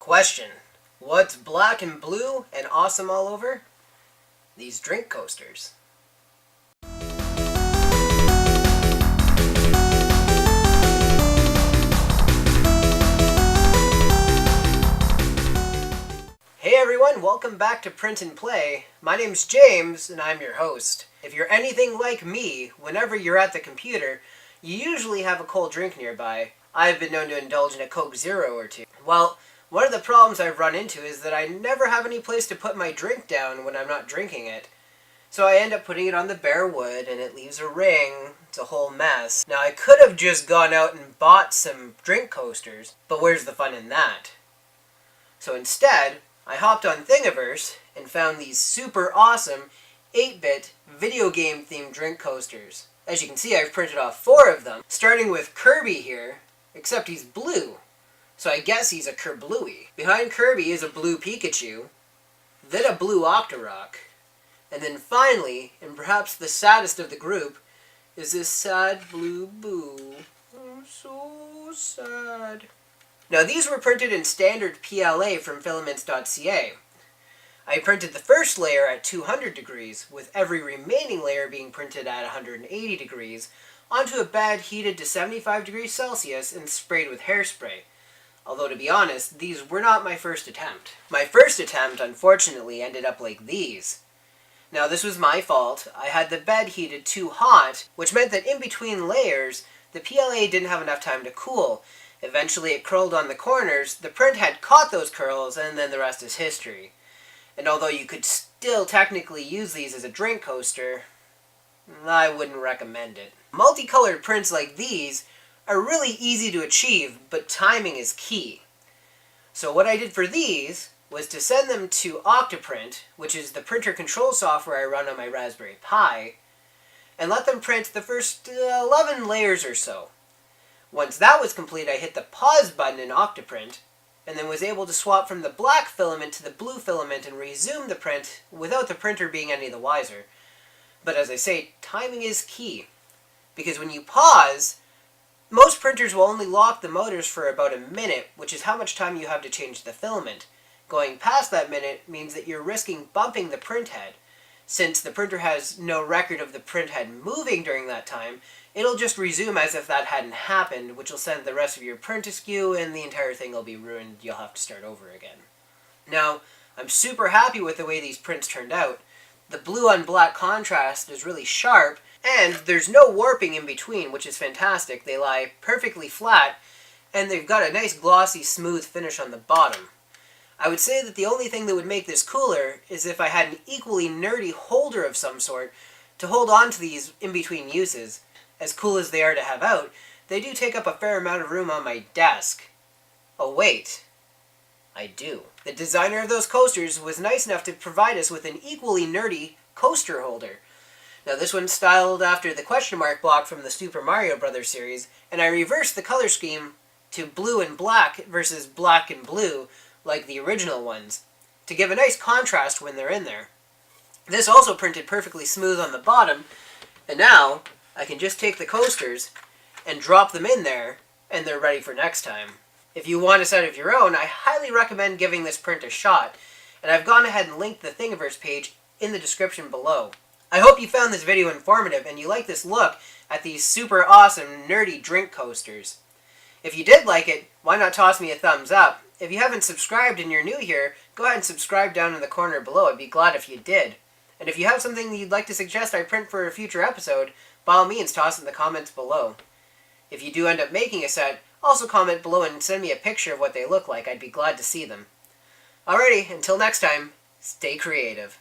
Question. What's black and blue and awesome all over? These drink coasters. Hey everyone, welcome back to Print and Play. My name's James and I'm your host. If you're anything like me, whenever you're at the computer, you usually have a cold drink nearby. I've been known to indulge in a Coke Zero or two. Well, one of the problems I've run into is that I never have any place to put my drink down when I'm not drinking it. So I end up putting it on the bare wood and it leaves a ring. It's a whole mess. Now I could have just gone out and bought some drink coasters, but where's the fun in that? So instead, I hopped on Thingiverse and found these super awesome 8-bit video game themed drink coasters. As you can see, I've printed off 4 of them, starting with Kirby here, except he's blue. So I guess he's a Kerbluey. Behind Kirby is a blue Pikachu, then a blue Octorok, and then finally, and perhaps the saddest of the group, is this sad blue Boo. I'm so sad. Now these were printed in standard PLA from filaments.ca. I printed the first layer at 200 degrees, with every remaining layer being printed at 180 degrees, onto a bed heated to 75 degrees Celsius and sprayed with hairspray. Although to be honest, these were not my first attempt. My first attempt, unfortunately, ended up like these. Now this was my fault. I had the bed heated too hot, which meant that in between layers, the PLA didn't have enough time to cool. Eventually it curled on the corners, the print had caught those curls, and then the rest is history. And although you could still technically use these as a drink coaster, I wouldn't recommend it. Multicolored prints like these are really easy to achieve, but timing is key. So what I did for these was to send them to Octoprint, which is the printer control software I run on my Raspberry Pi, and let them print the first 11 layers or so. Once that was complete, I hit the pause button in Octoprint, and then was able to swap from the black filament to the blue filament and resume the print without the printer being any the wiser. But as I say, timing is key, because when you pause, most printers will only lock the motors for about a minute, which is how much time you have to change the filament. Going past that minute means that you're risking bumping the print head. Since the printer has no record of the print head moving during that time, it'll just resume as if that hadn't happened, which will send the rest of your print askew and the entire thing will be ruined. You'll have to start over again. Now, I'm super happy with the way these prints turned out. The blue on black contrast is really sharp, and there's no warping in between, which is fantastic. They lie perfectly flat, and they've got a nice glossy, smooth finish on the bottom. I would say that the only thing that would make this cooler is if I had an equally nerdy holder of some sort to hold on to these in between uses. As cool as they are to have out, they do take up a fair amount of room on my desk. Oh wait, I do. The designer of those coasters was nice enough to provide us with an equally nerdy coaster holder. Now this one's styled after the question mark block from the Super Mario Bros. Series, and I reversed the color scheme to blue and black versus black and blue, like the original ones, to give a nice contrast when they're in there. This also printed perfectly smooth on the bottom, and now I can just take the coasters and drop them in there, and they're ready for next time. If you want a set of your own, I highly recommend giving this print a shot, and I've gone ahead and linked the Thingiverse page in the description below. I hope you found this video informative and you like this look at these super awesome nerdy drink coasters. If you did like it, why not toss me a thumbs up? If you haven't subscribed and you're new here, go ahead and subscribe down in the corner below. I'd be glad if you did. And if you have something you'd like to suggest I print for a future episode, by all means toss it in the comments below. If you do end up making a set, also comment below and send me a picture of what they look like. I'd be glad to see them. Alrighty, until next time, stay creative.